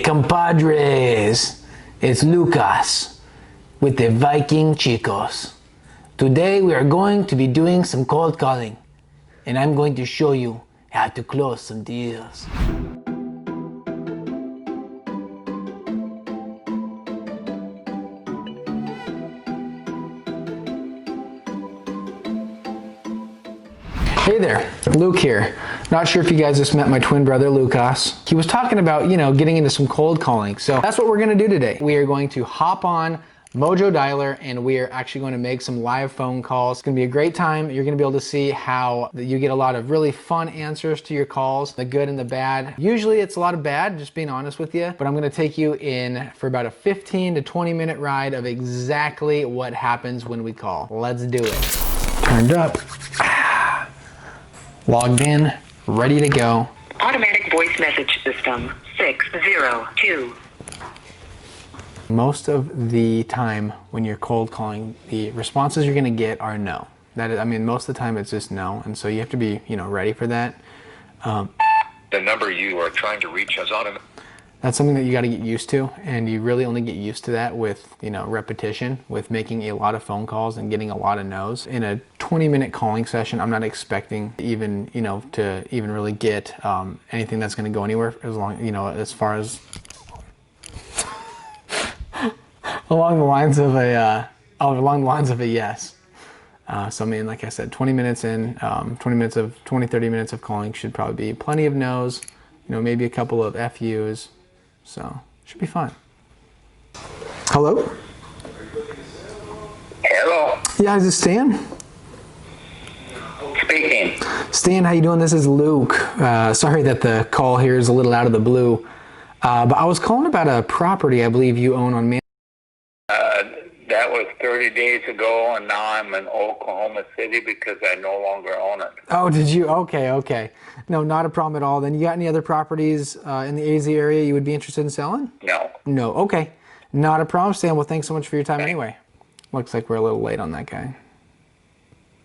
compadres? It's Lucas with the Viking chicos. Today we are going to be doing some cold calling, and I'm going to show you how to close some deals. Hey there, Luke here. Not sure if you guys just met my twin brother, Lucas. He was talking about, getting into some cold calling. So that's what we're gonna do today. We are going to hop on Mojo Dialer and we are actually going to make some live phone calls. It's gonna be a great time. You're gonna be able to see how you get a lot of really fun answers to your calls, the good and the bad. Usually it's a lot of bad, just being honest with you, but I'm gonna take you in for about a 15 to 20 minute ride of exactly what happens when we call. Let's do it. Turned up. Logged in, ready to go. Automatic voice message system 602. Most of the time when you're cold calling, the responses you're gonna get are no. That is, most of the time it's just no, and so you have to be, ready for that. The number you are trying to reach has automatic. That's something that you got to get used to, and you really only get used to that with, repetition, with making a lot of phone calls and getting a lot of no's. In a 20-minute calling session, I'm not expecting even, to even really get anything that's going to go anywhere as long, as far as along the lines of a yes. So like I said, 20 minutes in, 20, 30 minutes of calling should probably be plenty of no's, maybe a couple of FU's. So, should be fun. Hello? Hello. Yeah, is it Stan? Speaking. Stan, how you doing? This is Luke. Sorry that the call here is a little out of the blue. But I was calling about a property I believe you own on That was 30 days ago, and now I'm in Oklahoma City because I no longer own it. Oh, did you? Okay. No, not a problem at all. Then you got any other properties in the AZ area you would be interested in selling? No. No, okay. Not a problem, Stan. Well, thanks so much for your time anyway. Looks like we're a little late on that guy.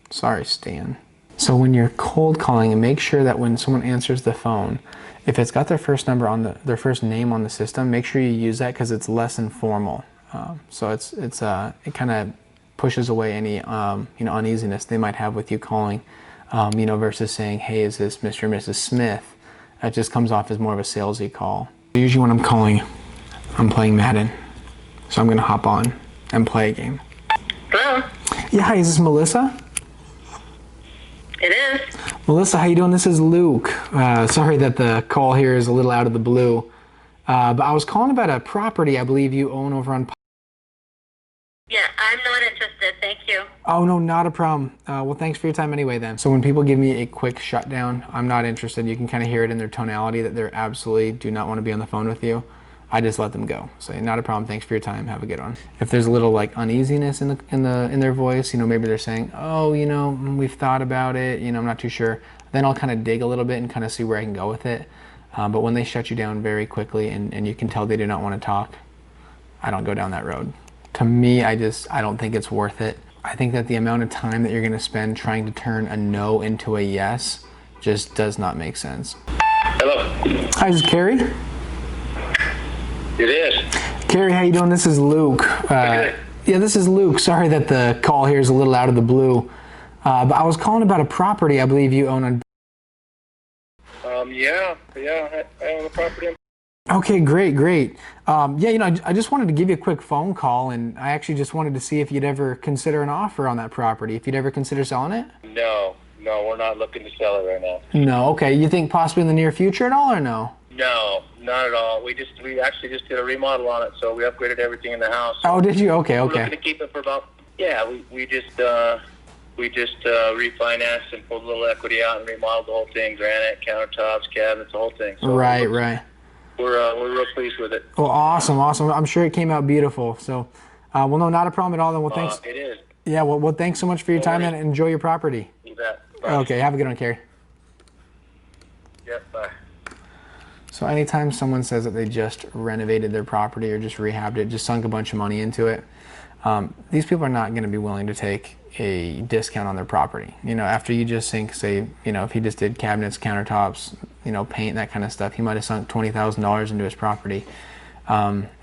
Sorry, Stan. So when you're cold calling, make sure that when someone answers the phone, if it's got their first name on the system, make sure you use that because it's less informal. So it kind of pushes away any uneasiness they might have with you calling, versus saying, hey, is this Mr. and Mrs. Smith? It just comes off as more of a salesy call. Usually when I'm calling, I'm playing Madden, so I'm gonna hop on and play a game. Hello? Yeah, hi, is this Melissa? It is. Melissa, how you doing? This is Luke. Sorry that the call here is a little out of the blue, but I was calling about a property I believe you own over on. Yeah, I'm not interested. Thank you. Oh, no, not a problem. Well, thanks for your time anyway then. So when people give me a quick shutdown, I'm not interested. You can kind of hear it in their tonality that they're absolutely do not want to be on the phone with you. I just let them go. So not a problem. Thanks for your time. Have a good one. If there's a little uneasiness in their voice, maybe they're saying, oh, we've thought about it, I'm not too sure. Then I'll kind of dig a little bit and kind of see where I can go with it. But when they shut you down very quickly and you can tell they do not want to talk, I don't go down that road. To me, I don't think it's worth it. I think that the amount of time that you're going to spend trying to turn a no into a yes just does not make sense. Hello. Hi, this is Carrie. It is. Carrie, how you doing? This is Luke. Yeah, this is Luke. Sorry that the call here is a little out of the blue. But I was calling about a property I believe you own on. Yeah, I own the property. Okay, great. I just wanted to give you a quick phone call, and I actually just wanted to see if you'd ever consider an offer on that property, if you'd ever consider selling it? No, we're not looking to sell it right now. No, okay. You think possibly in the near future at all, or no? No, not at all. We actually just did a remodel on it, so we upgraded everything in the house. Oh, did you? Okay. We're looking to keep it for about, we just refinanced and pulled a little equity out and remodeled the whole thing, granite, countertops, cabinets, the whole thing. So right. We're real pleased with it. Well, awesome. I'm sure it came out beautiful. So, no, not a problem at all. Then, well, thanks. It is. Yeah, well, thanks so much for your time and enjoy your property. You bet. Bye. Okay, have a good one, Carrie. Yep, bye. So anytime someone says that they just renovated their property or just rehabbed it, just sunk a bunch of money into it, these people are not going to be willing to take, a discount on their property. You know, after you just sink, say, you know, if he just did cabinets, countertops, you know, paint, that kind of stuff, he might have sunk $20,000 into his property.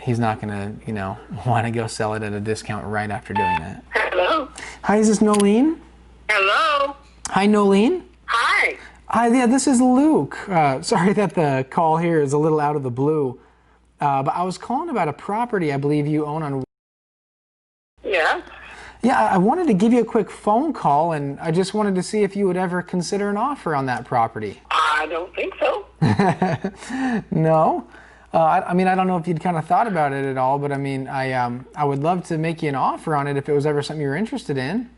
He's not going to, you know, want to go sell it at a discount right after doing that. Hello? Hi, is this Nolene? Hello? Hi, Nolene. Hi. Hi, yeah, this is Luke. Sorry that the call here is a little out of the blue, but I was calling about a property I believe you own on. Yeah? Yeah, I wanted to give you a quick phone call, and I just wanted to see if you would ever consider an offer on that property. I don't think so. No? I mean, I don't know if you'd kind of thought about it at all, but I mean, I would love to make you an offer on it if it was ever something you were interested in.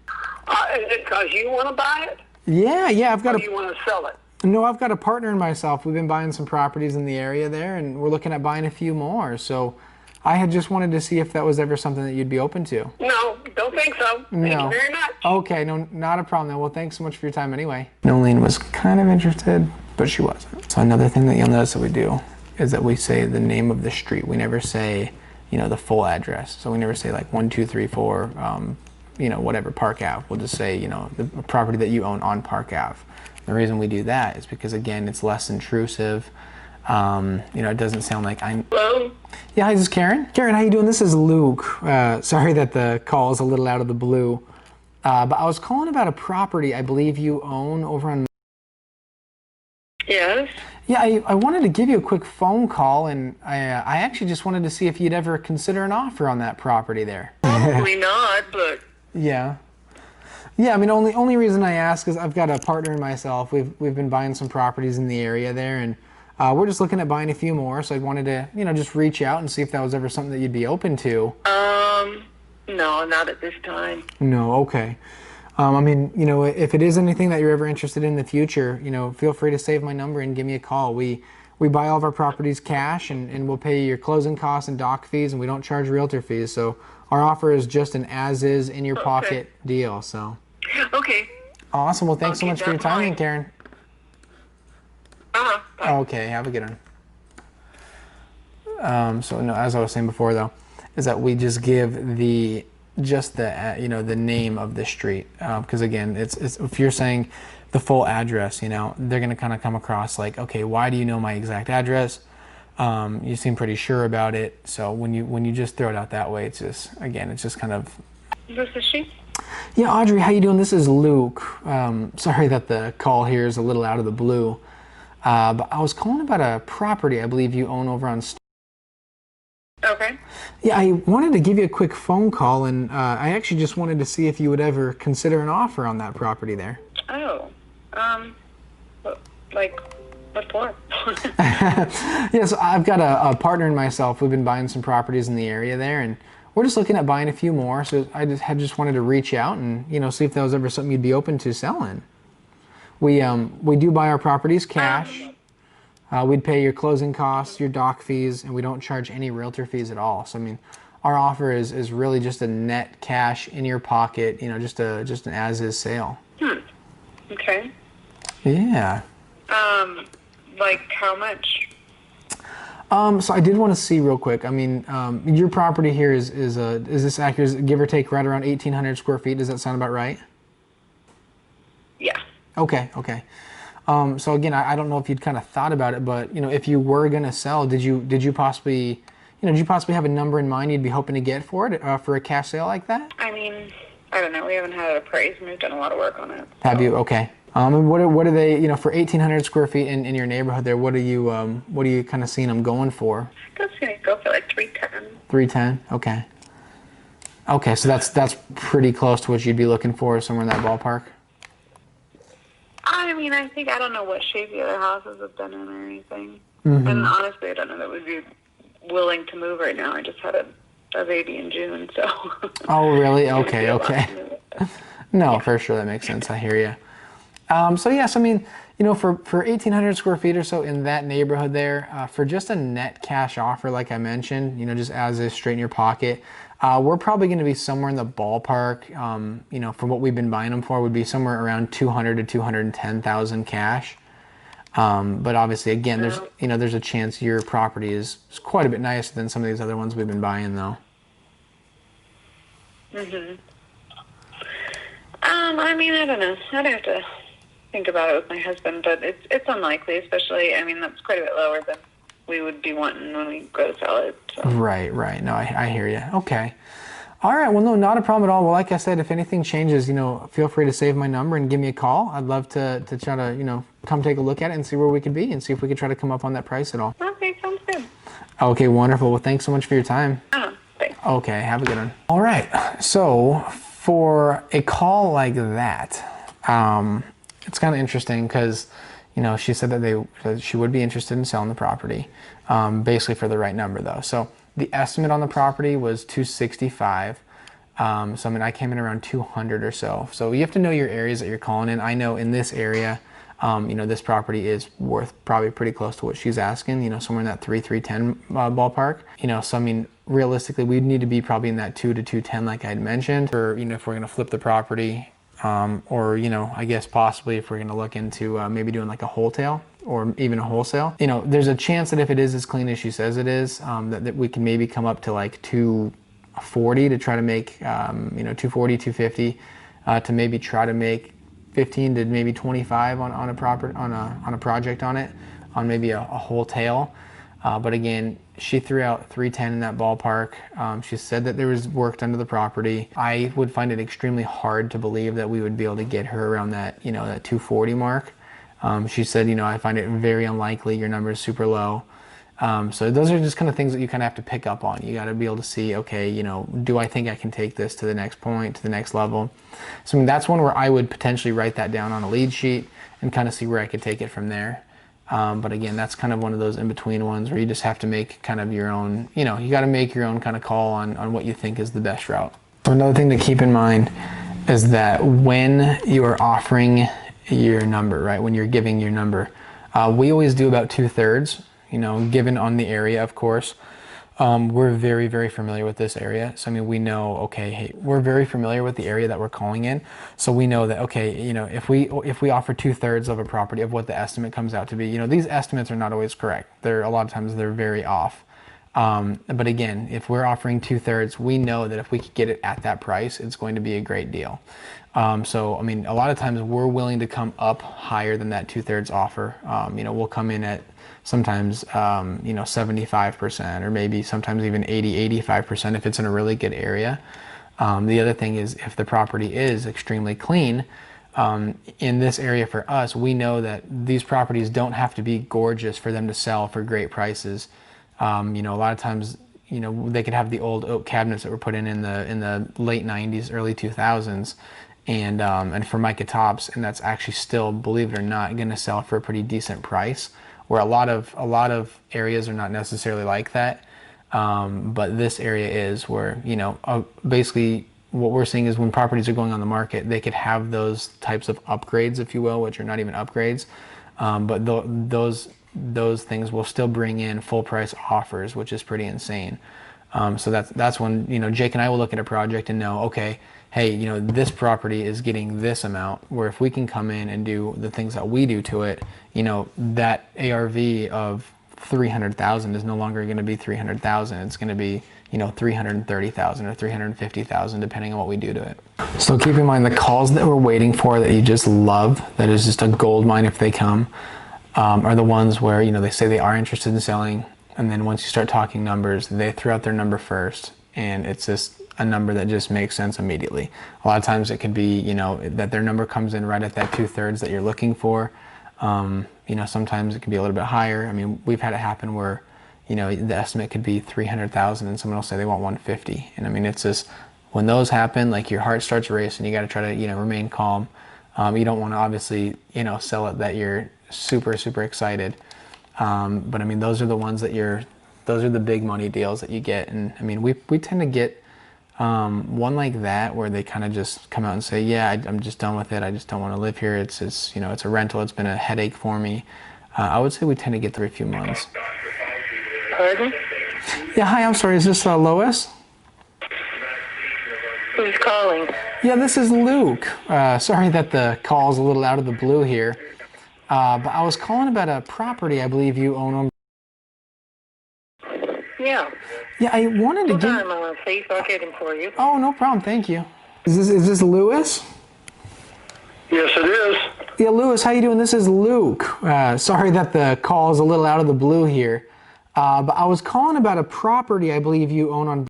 Is it because you want to buy it? Yeah, I've got Or you want to sell it? No, I've got a partner and myself. We've been buying some properties in the area there, and we're looking at buying a few more. So I had just wanted to see if that was ever something that you'd be open to. No, don't think so. Thank you very much. Okay, no, not a problem then. Well, thanks so much for your time anyway. Nolene was kind of interested, but she wasn't. So another thing that you'll notice that we do is that we say the name of the street. We never say, you know, the full address. So we never say like 1234, you know, whatever, Park Ave. We'll just say, you know, the property that you own on Park Ave. The reason we do that is because, again, it's less intrusive. You know, it doesn't sound like I'm... Hello? Yeah, hi, this is Karen. Karen, how you doing? This is Luke. Sorry that the call is a little out of the blue. But I was calling about a property I believe you own over on... Yes? Yeah, I wanted to give you a quick phone call, and I actually just wanted to see if you'd ever consider an offer on that property there. Probably not, but... Yeah. Yeah, I mean, only reason I ask is I've got a partner and myself. We've been buying some properties in the area there, and we're just looking at buying a few more. So I wanted to, you know, just reach out and see if that was ever something that you'd be open to. No, not at this time. No, okay. I mean, you know, if it is anything that you're ever interested in the future, you know, feel free to save my number and give me a call. We buy all of our properties cash, and we'll pay your closing costs and doc fees, and we don't charge realtor fees. So our offer is just an as-is, in-your-pocket deal. So. Okay. Awesome. Well, thanks so I'll much keep for your that in time, mind. Karen. Bye. Okay, have a good one. So no, as I was saying before, though, is that we just give the you know, the name of the street, because again, it's if you're saying the full address, you know, they're gonna kind of come across like, okay, why do you know my exact address? You seem pretty sure about it. So when you just throw it out that way, it's just, again, it's just kind of. This is she? Yeah, Audrey, how you doing? This is Luke. Sorry that the call here is a little out of the blue, but I was calling about a property I believe you own over on. Okay. Yeah, I wanted to give you a quick phone call, and I actually just wanted to see if you would ever consider an offer on that property there. Oh. Like, what for? Yeah, so I've got a partner and myself. We've been buying some properties in the area there, and we're just looking at buying a few more. So I just wanted to reach out and, you know, see if that was ever something you'd be open to selling. We do buy our properties cash. We'd pay your closing costs, your doc fees, and we don't charge any realtor fees at all. So I mean, our offer is really just a net cash in your pocket, you know, just an as-is sale. Okay. Yeah. Like how much? So I did want to see real quick. I mean, your property here is this accurate? Is it give or take right around 1,800 square feet? Does that sound about right? Yeah. Okay. So again, I don't know if you'd kind of thought about it, but you know, if you were gonna sell, did you possibly have a number in mind you'd be hoping to get for it for a cash sale like that? I mean, I don't know. We haven't had it appraised, and we've done a lot of work on it. Have you? Okay. And what are they? You know, for 1,800 square feet in your neighborhood there, what are you kind of seeing them going for? I was gonna go for like 310. 310. Okay. Okay, so that's pretty close to what you'd be looking for, somewhere in that ballpark. I mean, I don't know what shape the other houses have been in or anything. And honestly, I don't know that we'd be willing to move right now. I just had a baby in June, so. Oh, really? Okay. No, for sure, that makes sense. I hear you. So yes, I mean, you know, for 1,800 square feet or so in that neighborhood there, for just a net cash offer, like I mentioned, you know, just as is straight in your pocket, we're probably going to be somewhere in the ballpark, you know, for what we've been buying them for, would be somewhere around 200 to 210,000 cash. But obviously, again, there's a chance your property is quite a bit nicer than some of these other ones we've been buying, though. I mean, I don't know. I'd have to think about it with my husband, but it's unlikely, especially, I mean, that's quite a bit lower than we would be wanting when we go to sell it. So. Right. No, I hear you. Okay. All right. Well, no, not a problem at all. Well, like I said, if anything changes, feel free to save my number and give me a call. I'd love to try to, come take a look at it and see where we could be and see if we could try to come up on that price at all. Okay, sounds good. Okay, wonderful. Well, thanks so much for your time. Thanks. Okay, have a good one. All right. So for a call like that, it's kind of interesting because, she said that she would be interested in selling the property, basically for the right number though. So the estimate on the property was 265. So I mean, I came in around 200 or so. So you have to know your areas that you're calling in. I know in this area, this property is worth probably pretty close to what she's asking, somewhere in that 310 ballpark. So I mean, realistically, we'd need to be probably in that 2 to 210, like I'd mentioned, or, if we're going to flip the property, or, I guess possibly if we're going to look into maybe doing like a wholesale or even a wholesale, there's a chance that if it is as clean as she says it is, that we can maybe come up to like 240 to try to make, 240, 250, to maybe try to make 15 to maybe 25 on a project on it, on maybe a wholesale. But again, she threw out 310 in that ballpark. She said that there was work done to the property. I would find it extremely hard to believe that we would be able to get her around that, that 240 mark. She said, I find it very unlikely. Your number is super low. So those are just kind of things that you kind of have to pick up on. You got to be able to see, okay, do I think I can take this to the next point, to the next level? So I mean, that's one where I would potentially write that down on a lead sheet and kind of see where I could take it from there. But again, that's kind of one of those in-between ones where you just have to make kind of your own, you got to make your own kind of call on what you think is the best route. So another thing to keep in mind is that when you are offering your number, right, when you're giving your number, we always do about 2/3, given on the area, of course. We're very, very familiar with this area. So, I mean, we know, okay, hey, we're very familiar with the area that we're calling in. So we know that, okay, if we offer 2/3 of a property of what the estimate comes out to be, these estimates are not always correct. A lot of times they're very off. But again, if we're offering 2/3, we know that if we could get it at that price, it's going to be a great deal. So, I mean, a lot of times we're willing to come up higher than that 2/3 offer. We'll come in at sometimes, 75% or maybe sometimes even 80, 85% if it's in a really good area. The other thing is if the property is extremely clean, in this area for us, we know that these properties don't have to be gorgeous for them to sell for great prices. A lot of times, they could have the old oak cabinets that were put in the late 90s, early 2000s, and Formica tops, and that's actually still, believe it or not, going to sell for a pretty decent price. Where a lot of areas are not necessarily like that, but this area is where basically what we're seeing is when properties are going on the market, they could have those types of upgrades, if you will, which are not even upgrades, but those things will still bring in full price offers, which is pretty insane. So that's when Jake and I will look at a project and know, okay, hey, this property is getting this amount, where if we can come in and do the things that we do to it, that ARV of 300,000 is no longer going to be 300,000. It's going to be 330,000 or 350,000, depending on what we do to it. So keep in mind the calls that we're waiting for that you just love, that is just a gold mine if they come, are the ones where they say they are interested in selling, and then once you start talking numbers, they throw out their number first, and it's just a number that just makes sense immediately. A lot of times it could be that their number comes in right at that 2/3 that you're looking for. Sometimes it can be a little bit higher. I mean, we've had it happen where the estimate could be 300,000 and someone will say they want 150, and I mean, it's just when those happen, like, your heart starts racing. You got to try to remain calm. You don't want to obviously sell it that you're super excited, but I mean, those are the ones that those are the big money deals that you get. And I mean, we tend to get one like that where they kind of just come out and say, yeah, I'm just done with it. I just don't want to live here. It's a rental. It's been a headache for me. I would say we tend to get through a few months. Pardon? Yeah, hi, I'm sorry. Is this Lois? Who's calling? Yeah, this is Luke. Sorry that the call's a little out of the blue here. But I was calling about a property I believe you own. Yeah. Yeah, I wanted to Hold on a moment, please. I'll get him for you. Oh, no problem. Thank you. Is this Lewis? Yes, it is. Yeah, Lewis, how you doing? This is Luke. Sorry that the call is a little out of the blue here, but I was calling about a property I believe you own on.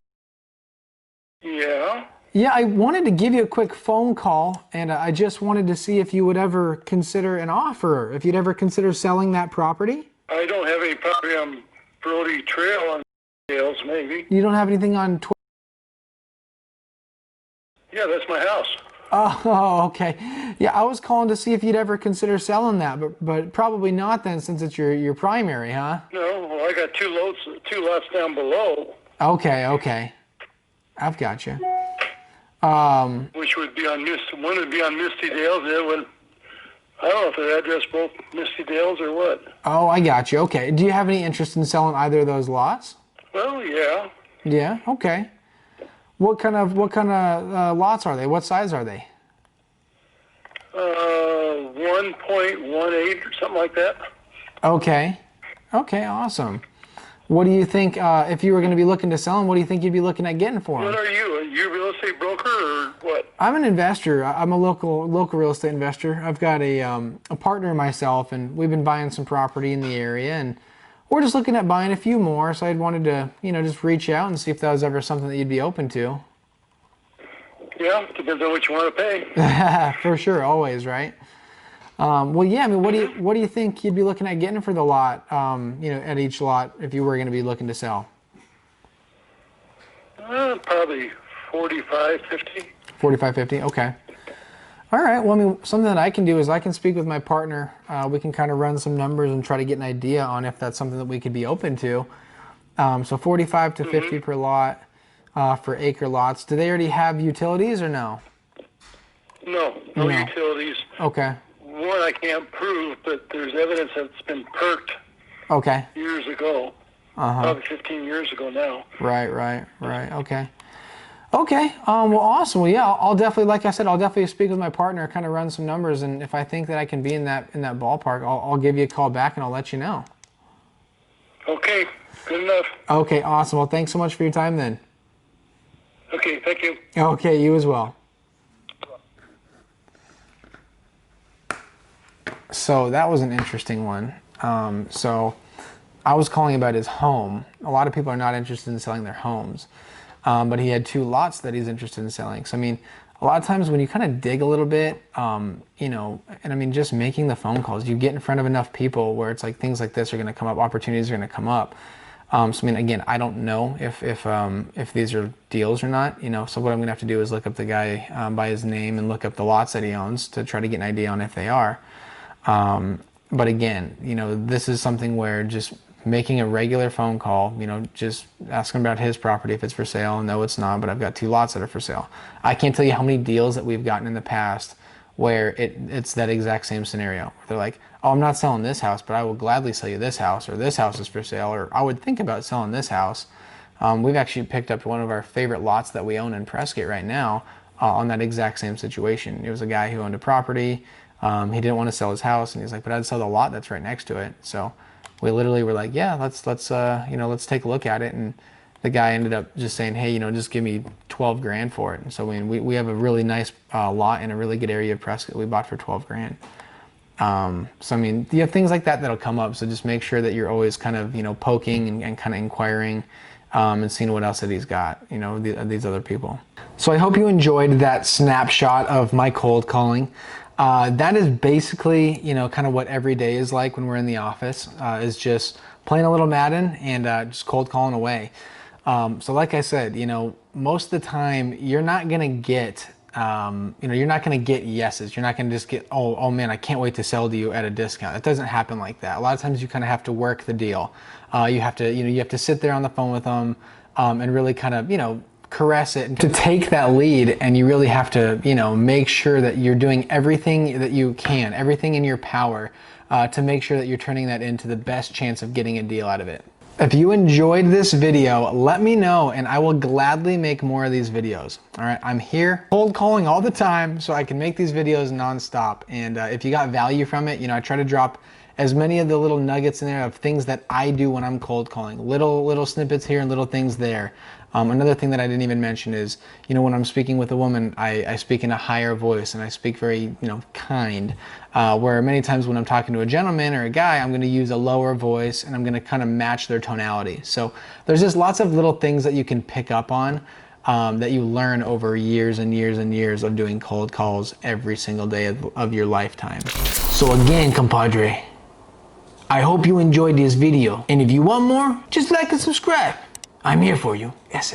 Yeah. Yeah, I wanted to give you a quick phone call, and I just wanted to see if you would ever consider an offer, if you'd ever consider selling that property. I don't have any property on Brody Trail on Dales, maybe. You don't have anything on. Yeah, that's my house. Oh, okay. Yeah, I was calling to see if you'd ever consider selling that, but probably not then, since it's your primary, huh? No, well, I got two lots down below. Okay. I've got you. Which would be on one would be on Misty Dales, the other one, I don't know if the address both Misty Dales or what. Oh, I got you. Okay. Do you have any interest in selling either of those lots? Well, yeah. Yeah. Okay. What kind of lots are they? What size are they? 1.18 or something like that. Okay. Awesome. What do you think if you were going to be looking to sell them? What do you think you'd be looking at getting for them? What are you? Are you a real estate broker or what? I'm an investor. I'm a local real estate investor. I've got a partner myself, and we've been buying some property in the area, and we're just looking at buying a few more. So I wanted to, just reach out and see if that was ever something that you'd be open to. Yeah, depends on what you want to pay. For sure, always, right? Well, yeah. I mean, what do you think you'd be looking at getting for the lot? At each lot, if you were going to be looking to sell. Probably 45, 50. 45, 50. Okay. All right. Well, I mean, something that I can do is I can speak with my partner. We can kind of run some numbers and try to get an idea on if that's something that we could be open to. So 45 to 50 per lot for acre lots. Do they already have utilities or no? No utilities. Okay. One I can't prove, but there's evidence that it's been perked years ago. Probably 15 years ago now. Right. Okay. Well, awesome. Well, yeah, I'll definitely, like I said, I'll definitely speak with my partner, kind of run some numbers, and if I think that I can be in that ballpark, I'll give you a call back and I'll let you know. Okay. Good enough. Okay. Awesome. Well, thanks so much for your time then. Okay. Thank you. Okay. You as well. So that was an interesting one. So I was calling about his home. A lot of people are not interested in selling their homes, but he had two lots that he's interested in selling. So I mean, a lot of times when you kind of dig a little bit, and I mean, just making the phone calls, you get in front of enough people where it's like things like this are going to come up, opportunities are going to come up. So I mean, again, I don't know if these are deals or not. So what I'm going to have to do is look up the guy by his name and look up the lots that he owns to try to get an idea on if they are. But again, this is something where just making a regular phone call, just asking about his property if it's for sale. No, it's not, but I've got two lots that are for sale. I can't tell you how many deals that we've gotten in the past where it's that exact same scenario. They're like, oh, I'm not selling this house, but I will gladly sell you this house, or this house is for sale, or I would think about selling this house. We've actually picked up one of our favorite lots that we own in Prescott right now on that exact same situation. It was a guy who owned a property. He didn't want to sell his house, and he's like, but I'd sell the lot that's right next to it. So we literally were like, yeah, let's take a look at it. And the guy ended up just saying, hey, just give me 12 grand for it. And so we have a really nice lot in a really good area of Prescott we bought for 12 grand. So I mean, you have things like that that'll come up. So just make sure that you're always kind of, poking and kind of inquiring and seeing what else that he's got, these other people. So I hope you enjoyed that snapshot of my cold calling. That is basically, kind of what every day is like when we're in the office, is just playing a little Madden and just cold calling away. So like I said, most of the time you're not going to get, you're not going to get yeses. You're not going to just get, oh man, I can't wait to sell to you at a discount. It doesn't happen like that. A lot of times you kind of have to work the deal. You have to sit there on the phone with them, and really kind of, caress it to take that lead, and you really have to make sure that you're doing everything that you can, everything in your power, to make sure that you're turning that into the best chance of getting a deal out of it. If you enjoyed this video, let me know and I will gladly make more of these videos. All right, I'm here cold calling all the time so I can make these videos nonstop, and if you got value from it, I try to drop as many of the little nuggets in there of things that I do when I'm cold calling. Little snippets here and little things there. Another thing that I didn't even mention is, when I'm speaking with a woman, I speak in a higher voice and I speak very, kind. Where many times when I'm talking to a gentleman or a guy, I'm going to use a lower voice and I'm going to kind of match their tonality. So there's just lots of little things that you can pick up on that you learn over years and years and years of doing cold calls every single day of your lifetime. So again, compadre, I hope you enjoyed this video. And if you want more, just like and subscribe. I'm here for you. Ese.